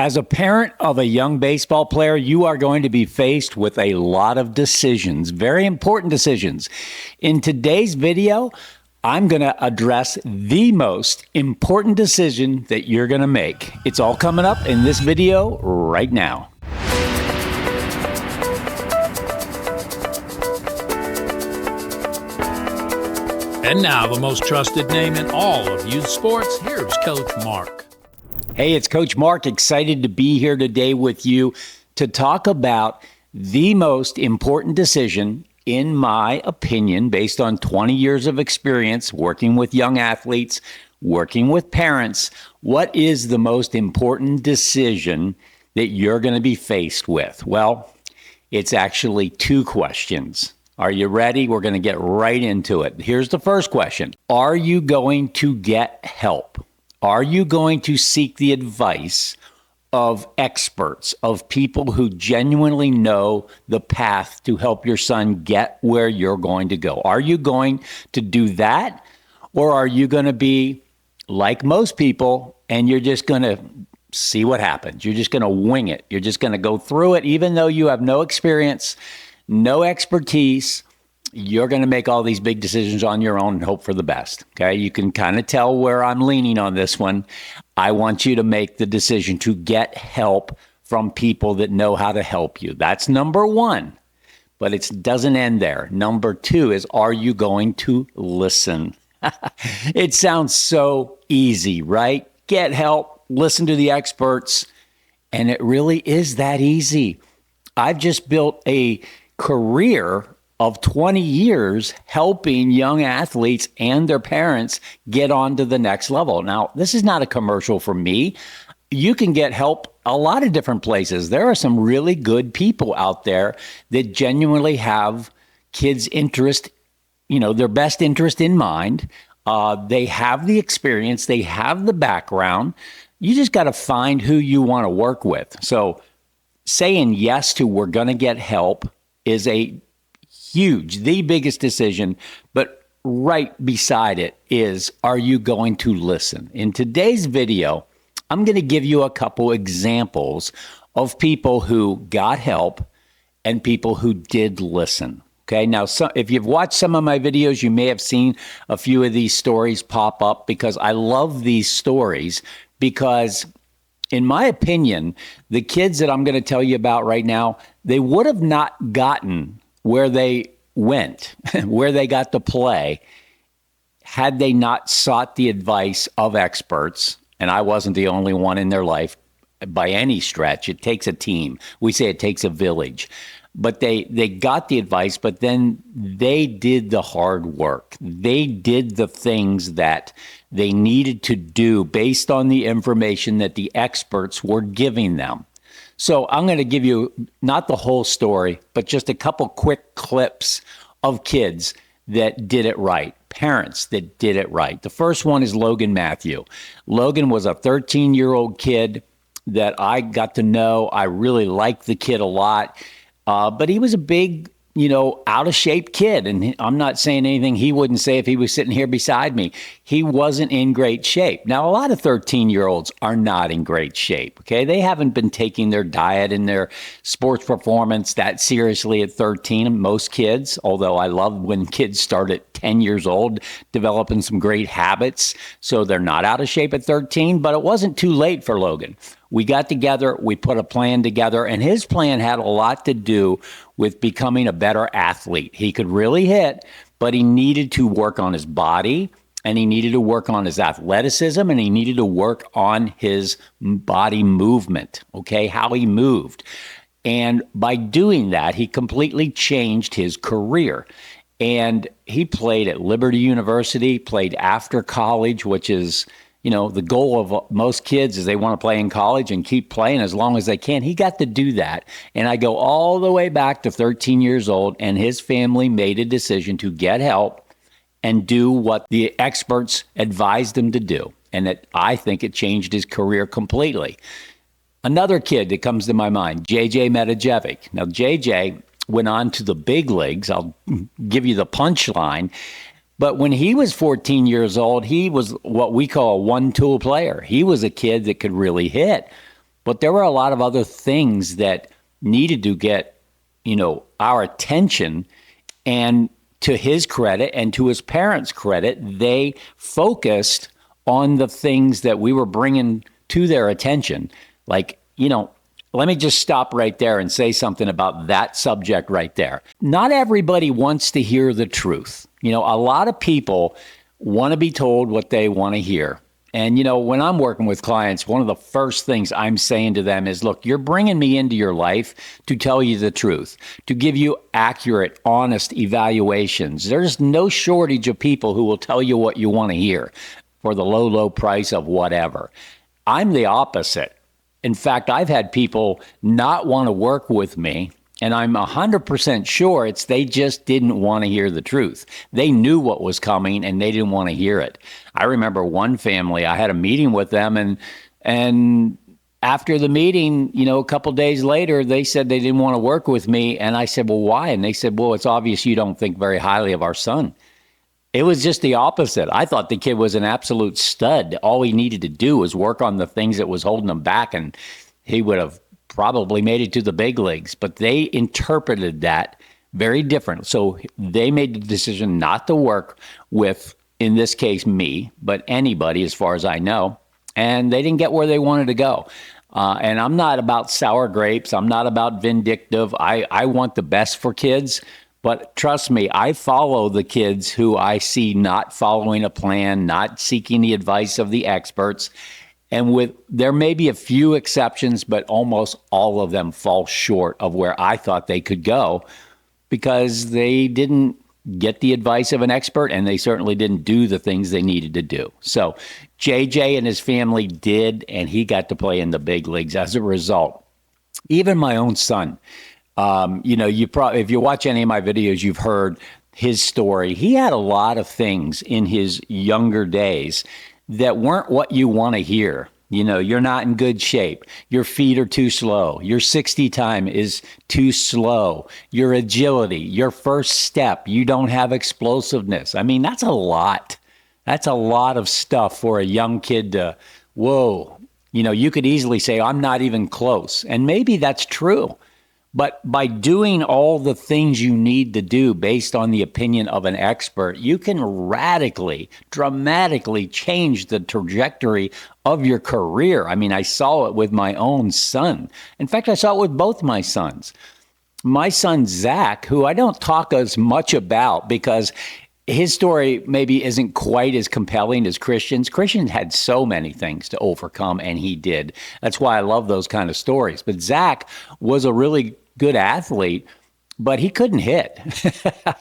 As a parent of a young baseball player, you are going to be faced with a lot of decisions, very important decisions. In today's video, I'm going to address the most important decision that you're going to make. It's all coming up in this video right now. And now, the most trusted name in all of youth sports, here's Coach Mark. Hey, it's Coach Mark. Excited to be here today with you to talk about the most important decision, in my opinion, based on 20 years of experience working with young athletes, working with parents. What is the most important decision that you're going to be faced with? Well, it's actually two questions. Are you ready? We're going to get right into it. Here's the first question. Are you going to get help? Are you going to seek the advice of experts, of people who genuinely know the path to help your son get where you're going to go? Are you going to do that? Or are you going to be like most people and you're just going to see what happens? You're just going to wing it. You're just going to go through it, even though you have no experience, no expertise. You're going to make all these big decisions on your own and hope for the best. Okay. You can kind of tell where I'm leaning on this one. I want you to make the decision to get help from people that know how to help you. That's number one, but it doesn't end there. Number two is, are you going to listen? It sounds so easy, right? Get help, listen to the experts. And it really is that easy. I've just built a career of 20 years helping young athletes and their parents get on to the next level. Now, this is not a commercial for me. You can get help a lot of different places. There are some really good people out there that genuinely have kids' interest, their best interest in mind. They have the experience, they have the background. You just got to find who you want to work with. So saying yes to we're going to get help is the biggest decision, but right beside it is, are you going to listen? In today's video, I'm going to give you a couple examples of people who got help and people who did listen. Okay, now, if you've watched some of my videos, you may have seen a few of these stories pop up because I love these stories because, in my opinion, the kids that I'm going to tell you about right now, they would have not gotten where they went, where they got to play, had they not sought the advice of experts. And I wasn't the only one in their life by any stretch. It takes a team. We say it takes a village. But they got the advice, but then they did the hard work. They did the things that they needed to do based on the information that the experts were giving them. So I'm going to give you not the whole story, but just a couple quick clips of kids that did it right, parents that did it right. The first one is Logan Matthew. Logan was a 13-year-old kid that I got to know. I really liked the kid a lot, but he was a big, out of shape kid. And I'm not saying anything he wouldn't say if he was sitting here beside me. He wasn't in great shape. Now, a lot of 13-year-olds are not in great shape. Okay. They haven't been taking their diet and their sports performance that seriously at 13. Most kids, although I love when kids start at 10 years old, developing some great habits. So they're not out of shape at 13, but it wasn't too late for Logan. We got together, we put a plan together, and his plan had a lot to do with becoming a better athlete. He could really hit, but he needed to work on his body, and he needed to work on his athleticism, and he needed to work on his body movement, okay, how he moved. And by doing that, he completely changed his career. And he played at Liberty University, played after college, which is, the goal of most kids is they want to play in college and keep playing as long as they can. He got to do that. And I go all the way back to 13 years old, and his family made a decision to get help and do what the experts advised him to do. And I think it changed his career completely. Another kid that comes to my mind, JJ Metajevic. Now, JJ went on to the big leagues. I'll give you the punchline. But when he was 14 years old, he was what we call a one-tool player. He was a kid that could really hit. But there were a lot of other things that needed to get, our attention. And to his credit and to his parents' credit, they focused on the things that we were bringing to their attention. Like, let me just stop right there and say something about that subject right there. Not everybody wants to hear the truth. A lot of people want to be told what they want to hear. And, when I'm working with clients, one of the first things I'm saying to them is, look, you're bringing me into your life to tell you the truth, to give you accurate, honest evaluations. There's no shortage of people who will tell you what you want to hear for the low, low price of whatever. I'm the opposite. In fact, I've had people not want to work with me, and I'm 100% sure they just didn't want to hear the truth. They knew what was coming, and they didn't want to hear it. I remember one family, I had a meeting with them, and after the meeting, a couple days later, they said they didn't want to work with me, and I said, well, why? And they said, well, it's obvious you don't think very highly of our son. It was just the opposite. I thought the kid was an absolute stud. All he needed to do was work on the things that was holding him back, and he would have probably made it to the big leagues. But they interpreted that very different. So they made the decision not to work with, in this case, me, but anybody as far as I know. And they didn't get where they wanted to go. And I'm not about sour grapes. I'm not about vindictive. I want the best for kids. But trust me, I follow the kids who I see not following a plan, not seeking the advice of the experts. And there may be a few exceptions, but almost all of them fall short of where I thought they could go because they didn't get the advice of an expert and they certainly didn't do the things they needed to do. So JJ and his family did, and he got to play in the big leagues as a result. Even my own son. If you watch any of my videos, you've heard his story. He had a lot of things in his younger days that weren't what you want to hear. You're not in good shape. Your feet are too slow. Your 60 time is too slow. Your agility, your first step, you don't have explosiveness. I mean, that's a lot. That's a lot of stuff for a young kid to, whoa. You could easily say, I'm not even close. And maybe that's true. But by doing all the things you need to do based on the opinion of an expert, you can radically, dramatically change the trajectory of your career. I mean, I saw it with my own son. In fact, I saw it with both my sons. My son, Zach, who I don't talk as much about because his story maybe isn't quite as compelling as Christian's. Christian had so many things to overcome, and he did. That's why I love those kind of stories. But Zach was a really good athlete, but he couldn't hit.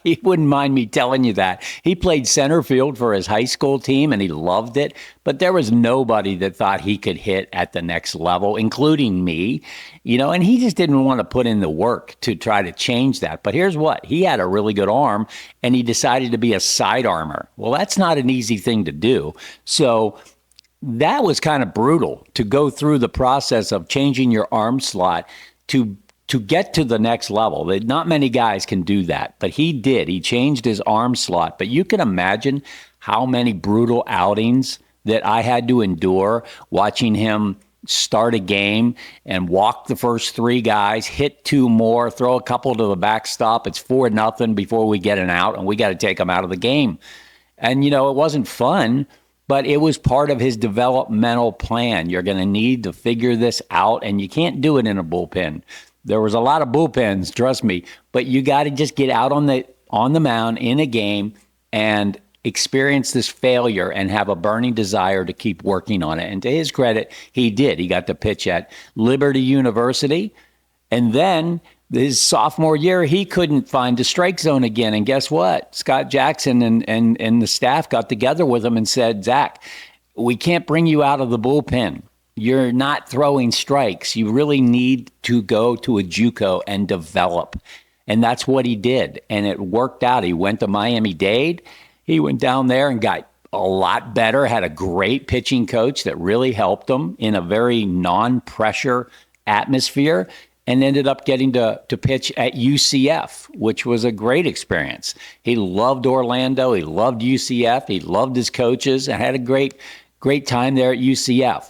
He wouldn't mind me telling you that. He played center field for his high school team, and he loved it. But there was nobody that thought he could hit at the next level, including me. And he just didn't want to put in the work to try to change that. But here's what, he had a really good arm, and he decided to be a side armor. Well, that's not an easy thing to do. So that was kind of brutal to go through the process of changing your arm slot to get to the next level. Not many guys can do that, but he did. He changed his arm slot. But you can imagine how many brutal outings that I had to endure watching him start a game and walk the first three guys, hit two more, throw a couple to the backstop. It's 4-0 before we get an out, and we got to take him out of the game. And, it wasn't fun, but it was part of his developmental plan. You're going to need to figure this out, and you can't do it in a bullpen. There was a lot of bullpens, trust me, but you got to just get out on the mound in a game and experience this failure and have a burning desire to keep working on it. And to his credit, he did. He got to pitch at Liberty University. And then his sophomore year, he couldn't find the strike zone again. And guess what? Scott Jackson and the staff got together with him and said, Zach, we can't bring you out of the bullpen. You're not throwing strikes. You really need to go to a JUCO and develop. And that's what he did. And it worked out. He went to Miami-Dade. He went down there and got a lot better, had a great pitching coach that really helped him in a very non-pressure atmosphere, and ended up getting to pitch at UCF, which was a great experience. He loved Orlando. He loved UCF. He loved his coaches and had a great time there at UCF.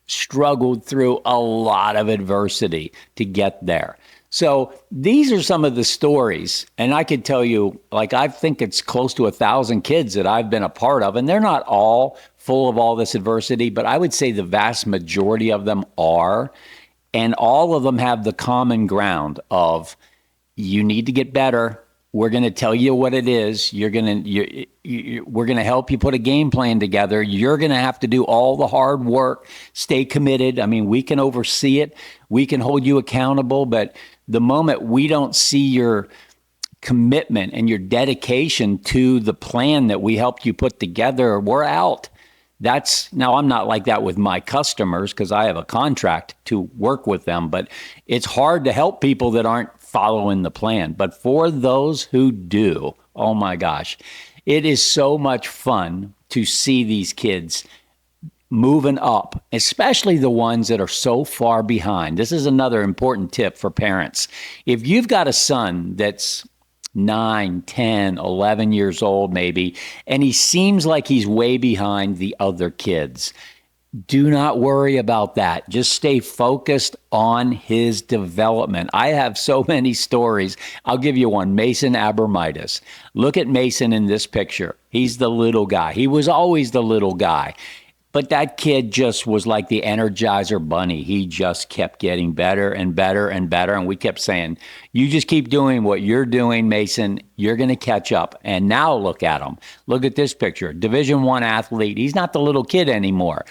struggled through a lot of adversity to get there. So these are some of the stories, and I could tell you, like, I think it's close to 1,000 kids that I've been a part of, and they're not all full of all this adversity, but I would say the vast majority of them are, and all of them have the common ground of, you need to get better. We're going to tell you what it is. We're going to help you put a game plan together. You're going to have to do all the hard work. Stay committed. I mean, we can oversee it. We can hold you accountable. But the moment we don't see your commitment and your dedication to the plan that we helped you put together, we're out. Now I'm not like that with my customers because I have a contract to work with them, but it's hard to help people that aren't following the plan. But for those who do, oh my gosh, it is so much fun to see these kids moving up, especially the ones that are so far behind. This is another important tip for parents. If you've got a son that's 9, 10, 11 years old maybe, and he seems like he's way behind the other kids, do not worry about that. Just stay focused on his development. I have so many stories. I'll give you one. Mason Abramitis. Look at Mason in this picture. He's the little guy. He was always the little guy. But that kid just was like the Energizer Bunny. He just kept getting better and better and better. And we kept saying, you just keep doing what you're doing, Mason. You're going to catch up. And now look at him. Look at this picture. Division I athlete. He's not the little kid anymore.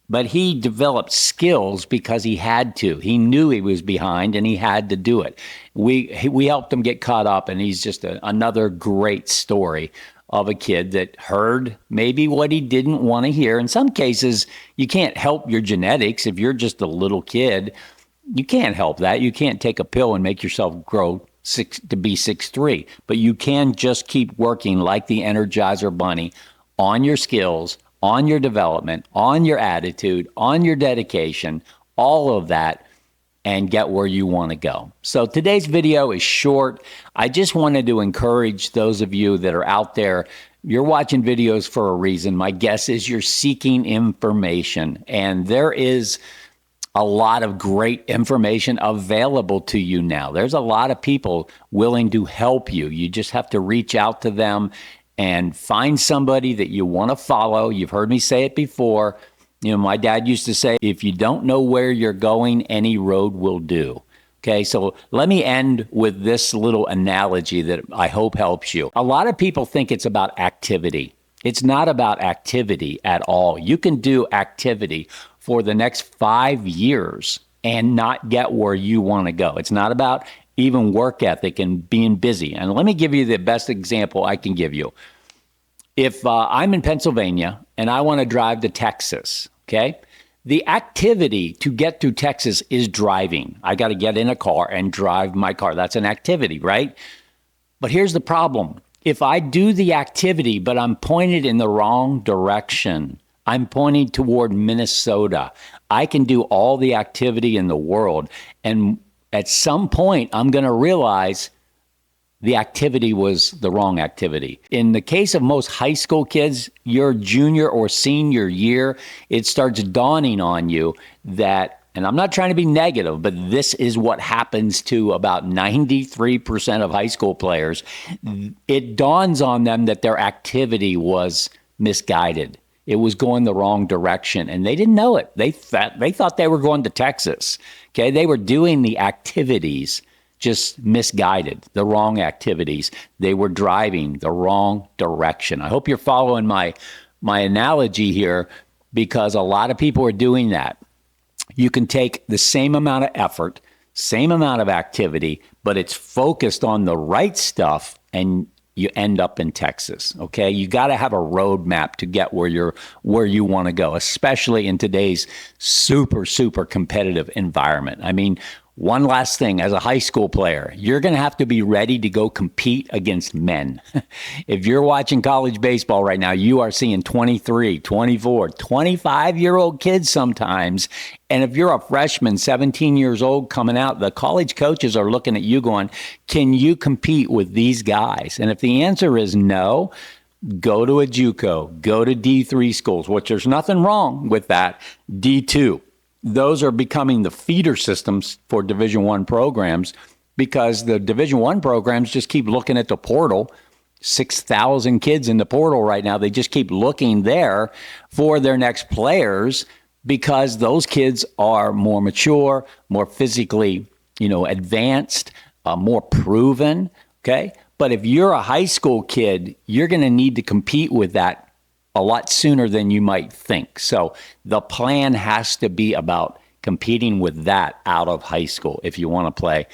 But he developed skills because he had to. He knew he was behind and he had to do it. We helped him get caught up, and he's just another great story of a kid that heard maybe what he didn't want to hear. In some cases, you can't help your genetics. If you're just a little kid, you can't help that. You can't take a pill and make yourself grow to be 6'3". But you can just keep working like the Energizer Bunny on your skills, on your development, on your attitude, on your dedication, all of that, and get where you want to go. So today's video is short. I just wanted to encourage those of you that are out there. You're watching videos for a reason. My guess is you're seeking information, and there is a lot of great information available to you now. There's a lot of people willing to help you. You just have to reach out to them and find somebody that you want to follow. You've heard me say it before. You know, my dad used to say, if you don't know where you're going, any road will do. Okay, so let me end with this little analogy that I hope helps you. A lot of people think it's about activity. It's not about activity at all. You can do activity for the next 5 years and not get where you want to go. It's not about even work ethic and being busy. And let me give you the best example I can give you. If I'm in Pennsylvania and I want to drive to Texas, okay, the activity to get to Texas is driving. I got to get in a car and drive my car. That's an activity, right? But here's the problem. If I do the activity, but I'm pointed in the wrong direction, I'm pointing toward Minnesota, I can do all the activity in the world. And at some point, I'm going to realize the activity was the wrong activity. In the case of most high school kids, your junior or senior year, it starts dawning on you that, and I'm not trying to be negative, but this is what happens to about 93% of high school players. It dawns on them that their activity was misguided. It was going the wrong direction, and they didn't know it. They thought they were going to Texas. Okay, they were doing the activities, just misguided, the wrong activities. They were driving the wrong direction. I hope you're following my analogy here, because a lot of people are doing that. You can take the same amount of effort, same amount of activity, but it's focused on the right stuff, and you end up in Texas. Okay, you got to have a roadmap to get where you want to go, especially in today's super competitive environment. I mean, one last thing, as a high school player, you're going to have to be ready to go compete against men. If you're watching college baseball right now, you are seeing 23, 24, 25-year-old kids sometimes. And if you're a freshman, 17 years old coming out, the college coaches are looking at you going, can you compete with these guys? And if the answer is no, go to a JUCO, go to D3 schools, which there's nothing wrong with that. D2, those are becoming the feeder systems for Division I programs because the Division I programs just keep looking at the portal. 6,000 kids in the portal right now. They just keep looking there for their next players because those kids are more mature, more physically, advanced, more proven. Okay. But if you're a high school kid, you're going to need to compete with that a lot sooner than you might think. So the plan has to be about competing with that out of high school if you want to play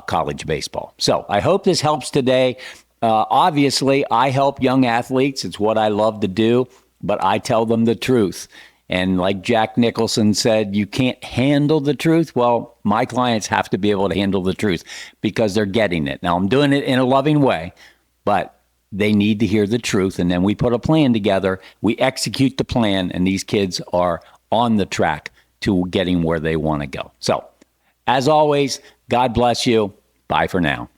college baseball. So I hope this helps today. Obviously, I help young athletes. It's what I love to do, but I tell them the truth. And like Jack Nicholson said, you can't handle the truth. Well, my clients have to be able to handle the truth because they're getting it. Now, I'm doing it in a loving way, but they need to hear the truth. And then we put a plan together. We execute the plan, and these kids are on the track to getting where they want to go. So, as always, God bless you. Bye for now.